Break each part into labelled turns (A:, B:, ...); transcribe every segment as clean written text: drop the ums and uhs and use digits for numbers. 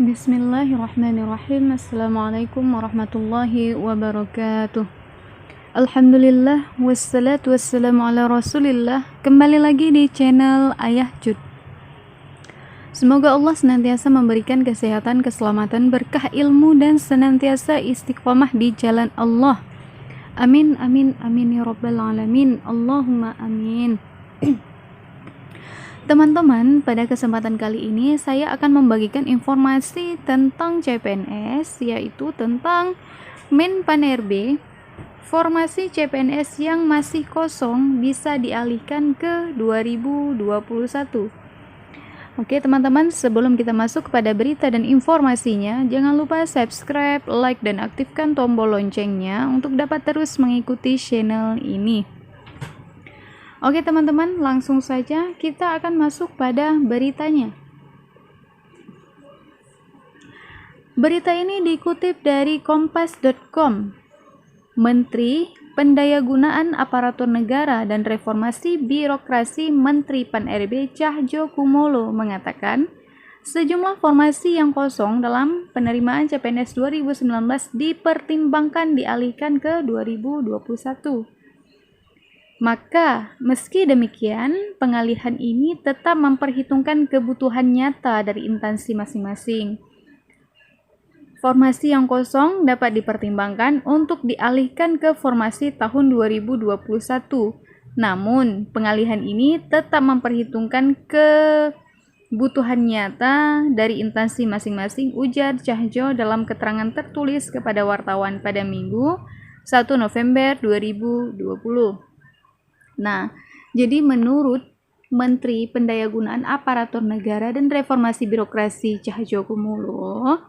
A: Bismillahirrahmanirrahim. Assalamualaikum warahmatullahi wabarakatuh. Alhamdulillah wassalatu wassalamu ala rasulillah. Kembali lagi di channel Ayah Jud. Semoga Allah senantiasa memberikan kesehatan, keselamatan, berkah ilmu, dan senantiasa istiqomah di jalan Allah. Amin, amin, amin ya rabbal alamin. Allahumma amin. Teman-teman, pada kesempatan kali ini saya akan membagikan informasi tentang CPNS, yaitu tentang Menpan RB. Formasi CPNS yang masih kosong bisa dialihkan ke 2021. Oke teman-teman, sebelum kita masuk kepada berita dan informasinya, jangan lupa subscribe, like, dan aktifkan tombol loncengnya untuk dapat terus mengikuti channel ini. Oke teman-teman, langsung saja kita akan masuk pada beritanya. Berita ini dikutip dari kompas.com. Menteri Pendayagunaan Aparatur Negara dan Reformasi Birokrasi Menteri Pan RB Cahjo Kumolo mengatakan, sejumlah formasi yang kosong dalam penerimaan CPNS 2019 dipertimbangkan dialihkan ke 2021. Maka, meski demikian, pengalihan ini tetap memperhitungkan kebutuhan nyata dari instansi masing-masing. Formasi yang kosong dapat dipertimbangkan untuk dialihkan ke formasi tahun 2021. Namun, pengalihan ini tetap memperhitungkan kebutuhan nyata dari instansi masing-masing, ujar Cahjo dalam keterangan tertulis kepada wartawan pada Minggu 1 November 2020. Nah, jadi menurut Menteri Pendayagunaan Aparatur Negara dan Reformasi Birokrasi Cahjo Kumolo,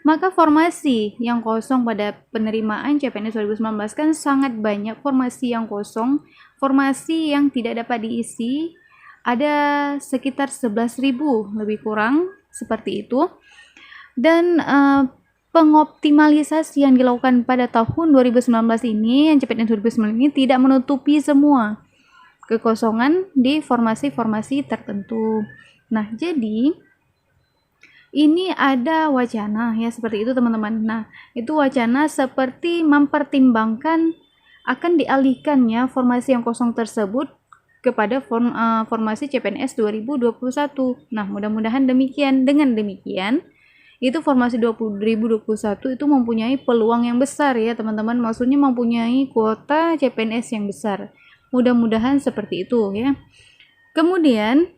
A: maka formasi yang kosong pada penerimaan CPNS 2019 kan sangat banyak formasi yang kosong, formasi yang tidak dapat diisi, ada sekitar 11.000 lebih kurang seperti itu. Dan pengoptimalisasi yang dilakukan pada tahun 2019 ini, yang CPNS 2019 ini tidak menutupi semua kekosongan di formasi-formasi tertentu. Nah, jadi ini ada wacana ya seperti itu teman-teman. Nah, itu wacana seperti mempertimbangkan akan dialihkannya formasi yang kosong tersebut kepada formasi CPNS 2021. Nah, mudah-mudahan demikian. Dengan demikian, itu formasi 2021 itu mempunyai peluang yang besar ya teman-teman. Maksudnya mempunyai kuota CPNS yang besar. Mudah-mudahan seperti itu ya. Kemudian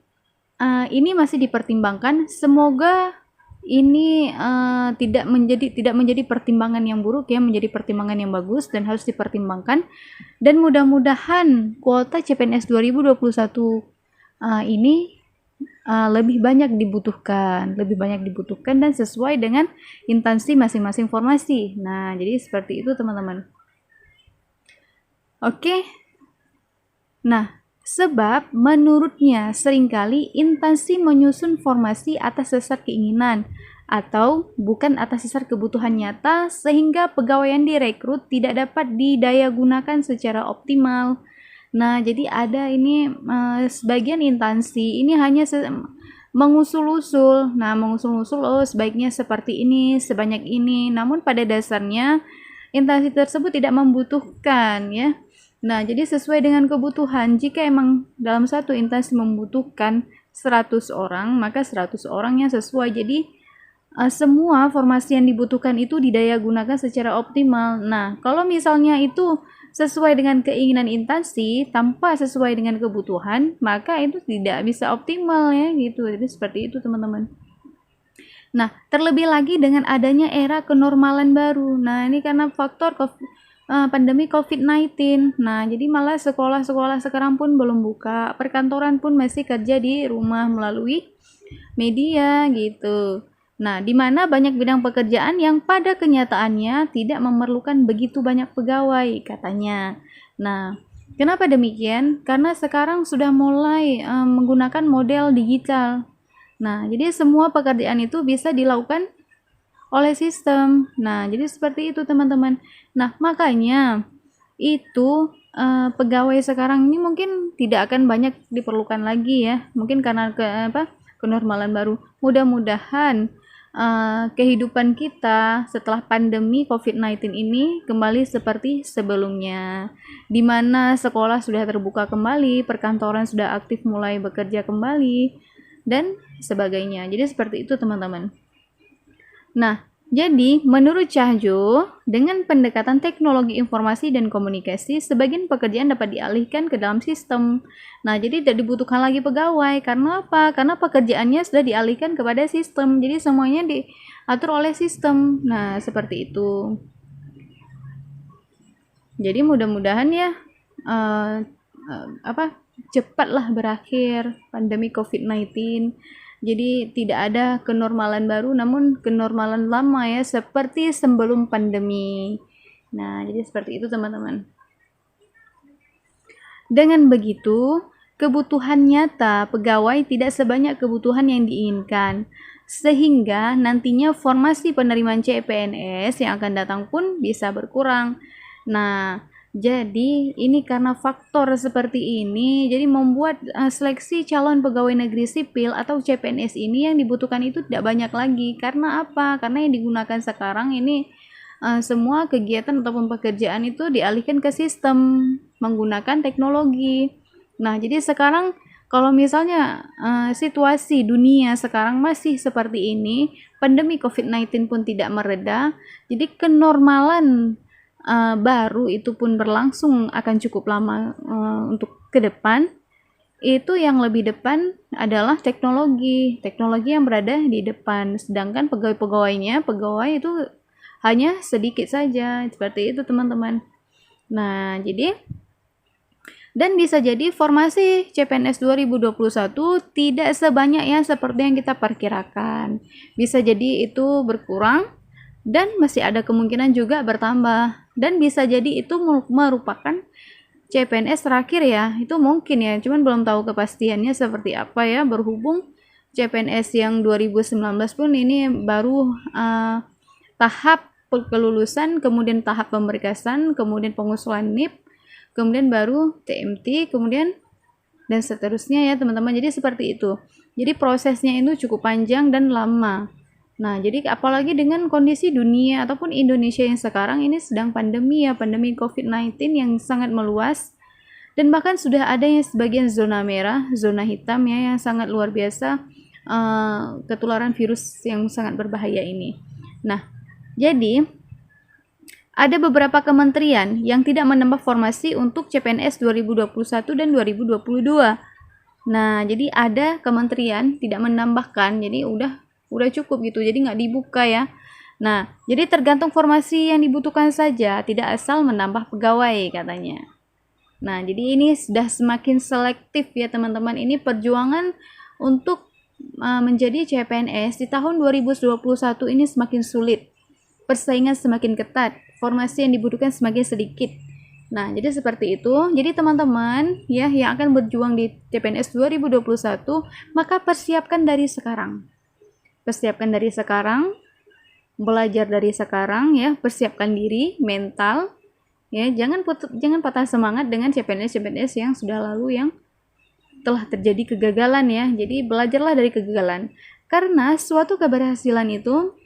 A: ini masih dipertimbangkan. Semoga ini tidak menjadi pertimbangan yang buruk ya, menjadi pertimbangan yang bagus dan harus dipertimbangkan. Dan mudah-mudahan kuota CPNS 2021 ini lebih banyak dibutuhkan dan sesuai dengan instansi masing-masing formasi. Nah, jadi seperti itu teman-teman. Oke. Nah, sebab menurutnya seringkali instansi menyusun formasi atas dasar keinginan atau bukan atas dasar kebutuhan nyata sehingga pegawai yang direkrut tidak dapat didayagunakan secara optimal. Nah, jadi ada ini sebagian instansi ini hanya mengusul-usul. Nah, mengusul-usul sebaiknya seperti ini, sebanyak ini. Namun pada dasarnya instansi tersebut tidak membutuhkan ya. Nah, jadi sesuai dengan kebutuhan, jika emang dalam satu instansi membutuhkan 100 orang, maka 100 orangnya sesuai. Jadi, semua formasi yang dibutuhkan itu didayagunakan secara optimal. Nah, kalau misalnya itu sesuai dengan keinginan instansi, tanpa sesuai dengan kebutuhan, maka itu tidak bisa optimal ya, gitu. Jadi, seperti itu teman-teman. Nah, terlebih lagi dengan adanya era kenormalan baru. Nah, ini karena faktor pandemi COVID-19. Nah, jadi malah sekolah-sekolah sekarang pun belum buka, perkantoran pun masih kerja di rumah melalui media gitu. Nah, di mana banyak bidang pekerjaan yang pada kenyataannya tidak memerlukan begitu banyak pegawai katanya. Nah, kenapa demikian? Karena sekarang sudah mulai menggunakan model digital. Nah, jadi semua pekerjaan itu bisa dilakukan oleh sistem. Nah, jadi seperti itu teman-teman. Nah, makanya itu pegawai sekarang ini mungkin tidak akan banyak diperlukan lagi ya. Mungkin karena kenormalan baru. Mudah-mudahan kehidupan kita setelah pandemi COVID-19 ini kembali seperti sebelumnya, di mana sekolah sudah terbuka kembali, perkantoran sudah aktif mulai bekerja kembali, dan sebagainya. Jadi seperti itu teman-teman. Nah, jadi menurut Cahyo, dengan pendekatan teknologi informasi dan komunikasi, sebagian pekerjaan dapat dialihkan ke dalam sistem. Nah, jadi tidak dibutuhkan lagi pegawai. Karena apa? Karena pekerjaannya sudah dialihkan kepada sistem. Jadi semuanya diatur oleh sistem. Nah, seperti itu. Jadi mudah-mudahan ya cepatlah berakhir pandemi COVID-19. Jadi tidak ada kenormalan baru, namun kenormalan lama ya, seperti sebelum pandemi. Nah, jadi seperti itu teman-teman. Dengan begitu, kebutuhan nyata pegawai tidak sebanyak kebutuhan yang diinginkan, sehingga nantinya formasi penerimaan CPNS yang akan datang pun bisa berkurang. Nah, jadi ini karena faktor seperti ini, jadi membuat seleksi calon pegawai negeri sipil atau CPNS ini yang dibutuhkan itu tidak banyak lagi. Karena apa? Karena yang digunakan sekarang ini semua kegiatan ataupun pekerjaan itu dialihkan ke sistem menggunakan teknologi. Nah, jadi sekarang kalau misalnya situasi dunia sekarang masih seperti ini, pandemi COVID-19 pun tidak mereda, jadi kenormalan baru itu pun berlangsung akan cukup lama untuk ke depan. Itu yang lebih depan adalah teknologi yang berada di depan, sedangkan pegawai itu hanya sedikit saja. Seperti itu teman-teman. Nah, jadi dan bisa jadi formasi CPNS 2021 tidak sebanyak yang seperti yang kita perkirakan. Bisa jadi itu berkurang dan masih ada kemungkinan juga bertambah. Dan bisa jadi itu merupakan CPNS terakhir ya, itu mungkin ya, cuman belum tahu kepastiannya seperti apa ya, berhubung CPNS yang 2019 pun ini baru tahap kelulusan, kemudian tahap pemberkasan, kemudian pengusulan NIP, kemudian baru TMT, kemudian dan seterusnya ya teman-teman. Jadi seperti itu, jadi prosesnya itu cukup panjang dan lama. Nah, jadi apalagi dengan kondisi dunia ataupun Indonesia yang sekarang ini sedang pandemi ya, pandemi COVID-19 yang sangat meluas, dan bahkan sudah ada yang sebagian zona merah, zona hitam ya, yang sangat luar biasa ketularan virus yang sangat berbahaya ini. Nah, jadi ada beberapa kementerian yang tidak menambah formasi untuk CPNS 2021 dan 2022. Nah, jadi ada kementerian tidak menambahkan, jadi udah cukup gitu, jadi nggak dibuka ya. Nah, jadi tergantung formasi yang dibutuhkan saja, tidak asal menambah pegawai katanya. Nah, jadi ini sudah semakin selektif ya teman-teman. Ini perjuangan untuk menjadi CPNS di tahun 2021 ini semakin sulit. Persaingan semakin ketat, formasi yang dibutuhkan semakin sedikit. Nah, jadi seperti itu. Jadi teman-teman ya yang akan berjuang di CPNS 2021, maka persiapkan dari sekarang. Belajar dari sekarang ya, persiapkan diri, mental ya, jangan patah semangat dengan CPNS yang sudah lalu yang telah terjadi kegagalan ya. Jadi belajarlah dari kegagalan. Karena suatu keberhasilan itu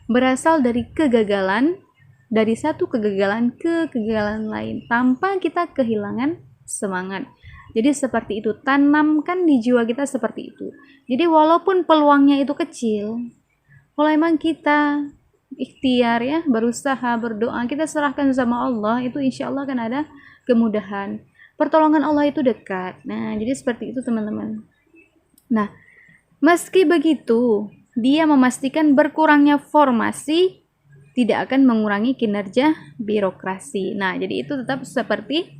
A: berasal dari kegagalan, dari satu kegagalan ke kegagalan lain tanpa kita kehilangan semangat. Jadi seperti itu, tanamkan di jiwa kita seperti itu. Jadi walaupun peluangnya itu kecil, kalau emang kita ikhtiar ya, berusaha, berdoa, kita serahkan sama Allah, itu insya Allah akan ada kemudahan. Pertolongan Allah itu dekat. Nah, jadi seperti itu teman-teman. Nah, meski begitu, dia memastikan berkurangnya formasi tidak akan mengurangi kinerja birokrasi. Nah, jadi itu tetap seperti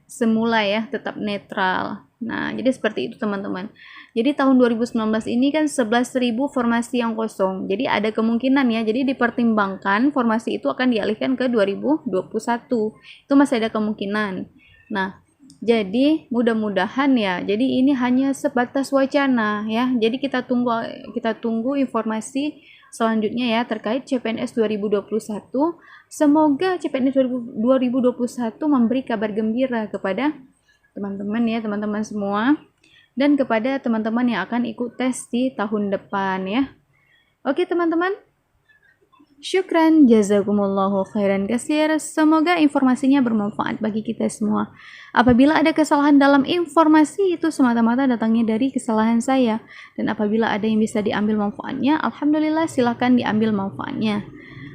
A: semula ya, tetap netral. Nah, jadi seperti itu teman-teman. Jadi tahun 2019 ini kan 11.000 formasi yang kosong. Jadi ada kemungkinan ya, jadi dipertimbangkan formasi itu akan dialihkan ke 2021. Itu masih ada kemungkinan. Nah, jadi mudah-mudahan ya. Jadi ini hanya sebatas wacana ya. Jadi kita tunggu informasi selanjutnya ya terkait CPNS 2021. Semoga CPNS 2021 memberi kabar gembira kepada teman-teman ya, teman-teman semua, dan kepada teman-teman yang akan ikut tes di tahun depan ya. Oke teman-teman, syukran, jazakumullahu khairan katsir. Semoga informasinya bermanfaat bagi kita semua. Apabila ada kesalahan dalam informasi, itu semata-mata datangnya dari kesalahan saya. Dan apabila ada yang bisa diambil manfaatnya, alhamdulillah silakan diambil manfaatnya.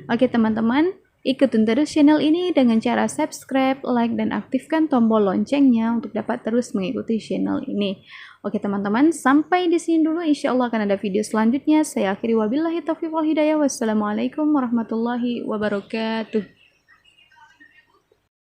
A: Oke teman-teman, ikutin terus channel ini dengan cara subscribe, like, dan aktifkan tombol loncengnya untuk dapat terus mengikuti channel ini. Oke teman-teman, sampai di sini dulu. Insya Allah akan ada video selanjutnya. Saya akhiri wabillahi taufiq wal hidayah. Wassalamualaikum warahmatullahi wabarakatuh.